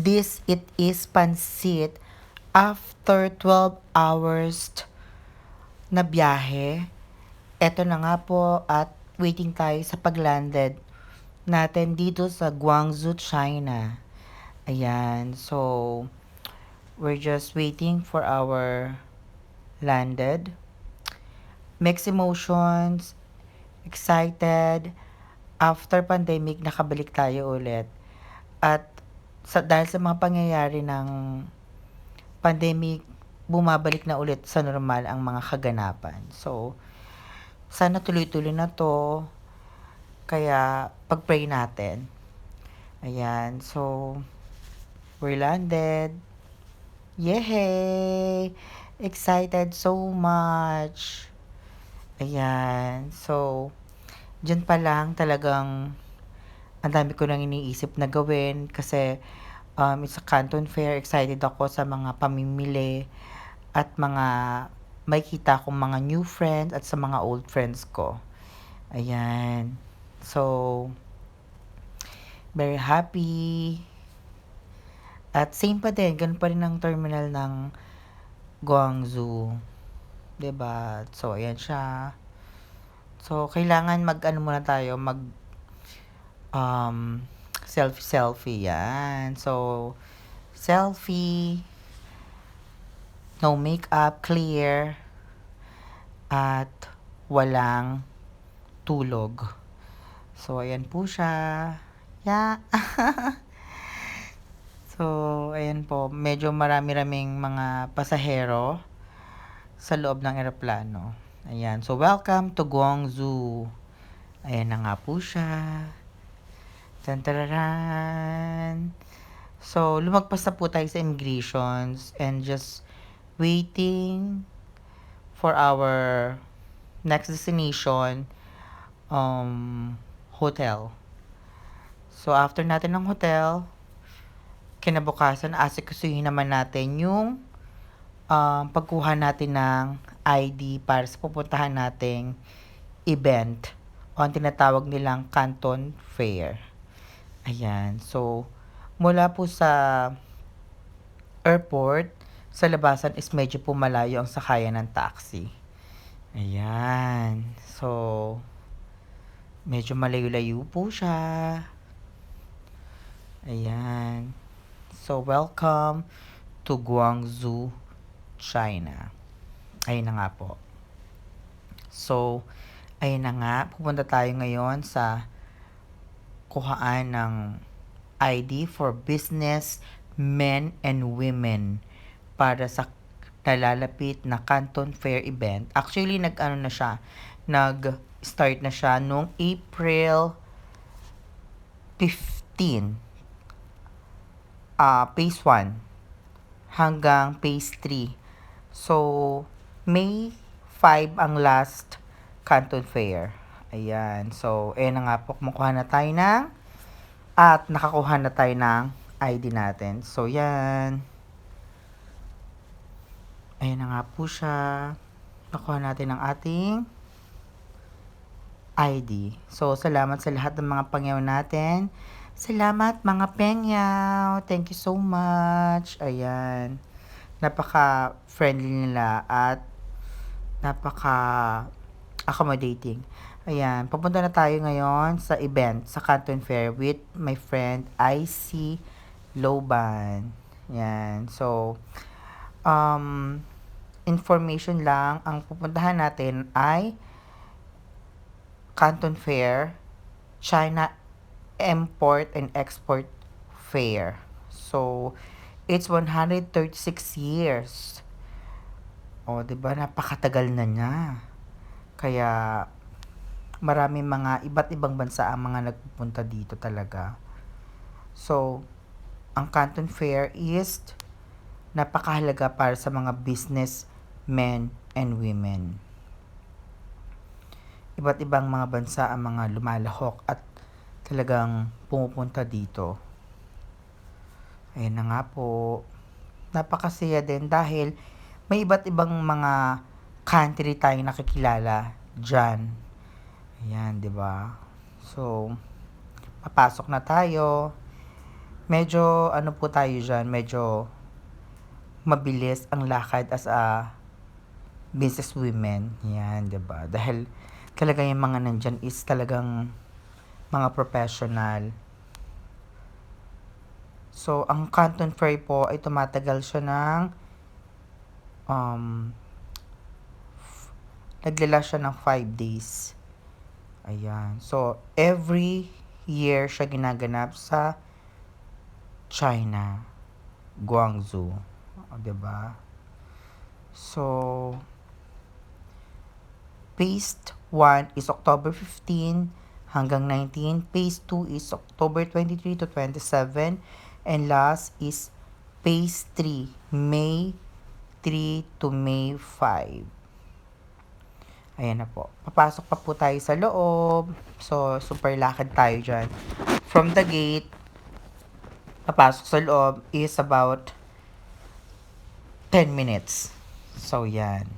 This it is pansit after 12 hours na biyahe. Eto na nga po at waiting tayo sa paglanded natin dito sa Guangzhou, China. Ayan, so we're just waiting for our landed. Mixed emotions, excited. After pandemic, nakabalik tayo ulit. At dahil sa mga pangyayari ng pandemic, bumabalik na ulit sa normal ang mga kaganapan. So, sana tuloy-tuloy na to. Kaya, pag-pray natin. Ayan, so, we're landed. Yay! Excited so much. Ayan, so, dyan pa lang talagang ang dami ko nang iniisip na gawin kasi it's a Canton Fair. Excited ako sa mga pamimili at mga makikita kong mga new friends at sa mga old friends ko. Ayan. So, very happy. At same pa din, ganun pa rin ang terminal ng Guangzhou. 'Di ba? So, ayan siya. So, kailangan mag-ano muna tayo, um, selfie-selfie. Yan. So, selfie, no makeup, clear, at walang tulog. So, ayan po siya. Yeah. So, ayan po. Medyo marami-raming mga pasahero sa loob ng eroplano. Ayan. So, welcome to Guangzhou. Ayan na nga po siya. Tantararan. So, lumagpas na po tayo sa immigrations and just waiting for our next destination, hotel. So, after natin ng hotel, kinabukasan, asikasuhin naman natin yung pagkuha natin ng ID para sa pupuntahan nating event o ang tinatawag nilang Canton Fair. Ayan. So, mula po sa airport, sa labasan is medyo po malayo ang sakayan ng taxi. Ayan. So, medyo malayo-layo po siya. Ayan. So, welcome to Guangzhou, China. Ayun na nga po. So, ayun na nga. Pupunta tayo ngayon sa kuhaan ng ID for business men and women para sa nalalapit na Canton Fair event. Actually, nag-start na siya noong April 15. Phase 1 hanggang phase 3. So, May 5 ang last Canton Fair. Ayan. So, ayan na nga po. Kumukuha na tayo at nakakuha na tayo ng ID natin. So, yan. Ayan na nga po siya. Nakuha natin ang ating ID. So, salamat sa lahat ng mga pangyaw natin. Salamat mga pengyaw. Thank you so much. Ayan. Napaka-friendly nila at napaka-accommodating. Ayan, pupunta na tayo ngayon sa event, sa Canton Fair with my friend IC Loban. Ayan, so, information lang, ang pupuntahan natin ay Canton Fair, China Import and Export Fair. So, it's 136 years. O, di ba? Napakatagal na niya. Kaya, marami mga iba't ibang bansa ang mga nagpupunta dito talaga. So, ang Canton Fair is napakahalaga para sa mga business men and women. Iba't ibang mga bansa ang mga lumalahok at talagang pumupunta dito. Ayan na nga po. Napakasaya din dahil may iba't ibang mga country tayong nakikilala dyan. Ayan, di ba? So, papasok na tayo. medyo ano po tayo diyan, medyo mabilis ang lakad as a business women, 'yan, 'di ba? Dahil talaga yung mga nandiyan is talagang mga professional. So, ang Canton Fair po ay tumatagal siya ng um, naglala siya ng 5 days. Ayan. So, every year siya ginaganap sa China, Guangzhou. O, 'di ba? So, Phase 1 is October 15 hanggang 19. Phase 2 is October 23 to 27. And last is Phase 3, May 3 to May 5. Ayan na po. Papasok pa po tayo sa loob. So, super lakad tayo dyan. From the gate, papasok sa loob is about 10 minutes. So, yan.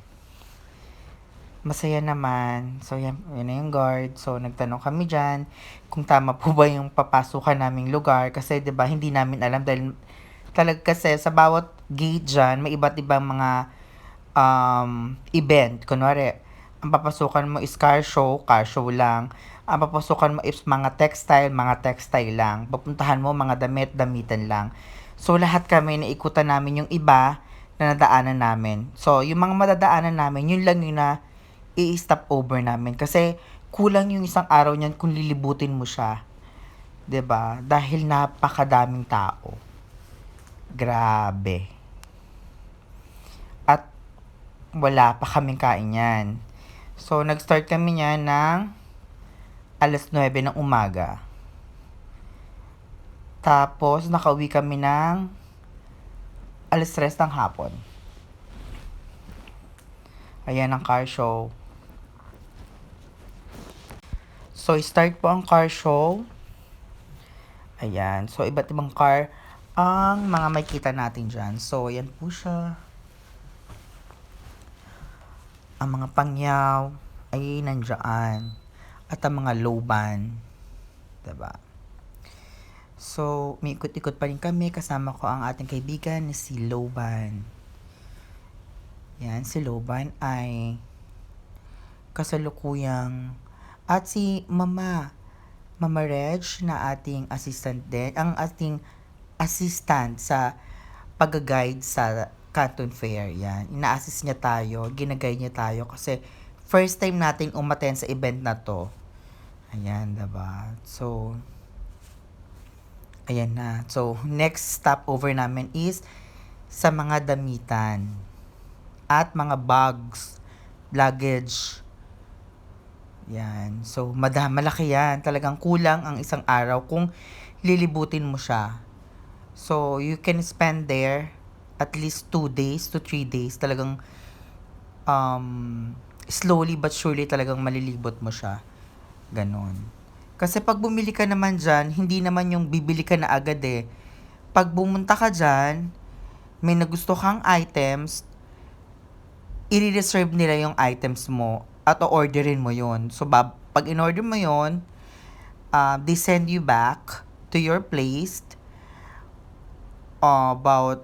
Masaya naman. So, yan na yung guard. So, nagtanong kami dyan kung tama po ba yung papasukan naming lugar. Kasi, 'di ba hindi namin alam dahil talaga kasi sa bawat gate dyan, may iba't ibang mga event. Kunwari, ang papasukan mo is car show lang. Ang papasukan mo is mga textile lang. Papuntahan mo mga damitan lang. So, lahat kami naikutan namin yung iba na nadaanan namin. So, yung mga madadaanan namin, yun lang yung na i-stop over namin. Kasi, kulang yung isang araw niyan kung lilibutin mo siya. 'Di ba? Dahil napakadaming tao. Grabe. At wala pa kaming kain yan. So, nag-start kami niyan ng 9:00 ng umaga. Tapos, nakauwi kami ng 3:00 ng hapon. Ayan ang car show. So, start po ang car show. Ayan. So, iba't ibang car ang mga makikita natin dyan. So, ayan po siya. Ang mga pangyaw ay nandiyan. At ang mga loban. Diba? So, may ikot-ikot pa rin kami. Kasama ko ang ating kaibigan na si Loban. Yan, si Loban ay kasalukuyang at si Mama Reg na ating assistant din, ang ating assistant sa pag-guide sa Canton Fair. Yan, ina-assist niya tayo, ginaguide niya tayo kasi first time nating umattend sa event na to. Ayan, diba? So, ayan na. So, next stopover namin is sa mga damitan at mga bags, luggage. Yan. So, malaki yan. Talagang kulang ang isang araw kung lilibutin mo siya. So, you can spend there at least 2 days to 3 days. Talagang slowly but surely talagang malilibot mo siya. Ganon. Kasi pag bumili ka naman dyan, hindi naman yung bibili ka na agad eh. Pag bumunta ka dyan, may nagusto kang items, i-reserve nila yung items mo at o-orderin mo yon. So, pag in-order mo yon, they send you back to your place about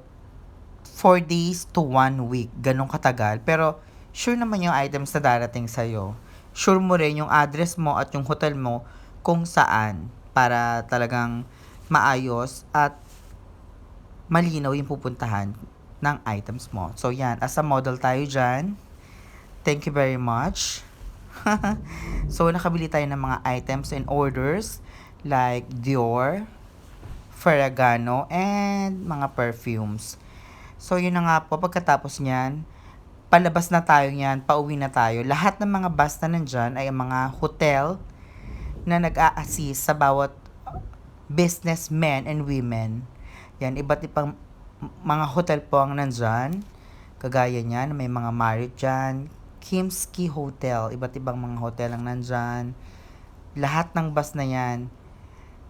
4 days to 1 week. Ganun katagal. Pero, sure naman yung items na darating sa'yo. Sure mo rin yung address mo at yung hotel mo kung saan para talagang maayos at malinaw yung pupuntahan ng items mo. So, yan. As a model tayo dyan. Thank you very much. So, nakabili tayo ng mga items and orders like Dior, Ferragamo, and mga perfumes. So, yun na nga po. Pagkatapos niyan, palabas na tayo niyan, pauwi na tayo. Lahat ng mga bus na nandyan ay mga hotel na nag-a-assist sa bawat businessmen and women. Yan, iba't ibang mga hotel po ang nandyan. Kagaya niyan, may mga Marriott dyan, Kimski Hotel, iba't ibang mga hotel ang nandyan. Lahat ng bus na yan,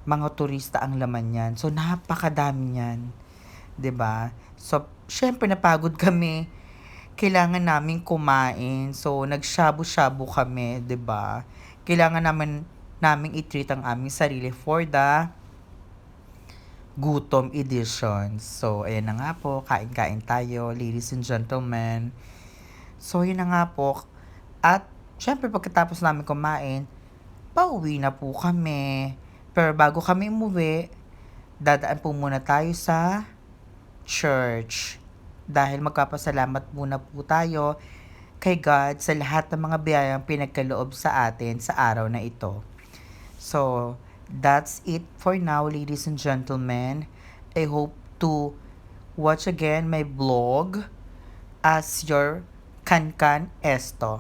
mga turista ang laman yan. So, napakadami yan. 'Di ba? So, syempre napagod kami. Kailangan namin kumain. So, nag-shabu-shabu kami, 'di ba? Kailangan naming i-treat ang aming sarili for the Gutom Edition. So, ayan na nga po, kain-kain tayo, ladies and gentlemen. So, yun na nga po. At, syempre, pagkatapos namin kumain, pauwi na po kami. Pero bago kami umuwi, dadaan po muna tayo sa church. Dahil magpapasalamat muna po tayo kay God sa lahat ng mga biyayang pinagkaloob sa atin sa araw na ito. So, that's it for now, ladies and gentlemen. I hope to watch again my vlog as your Kankan Esto.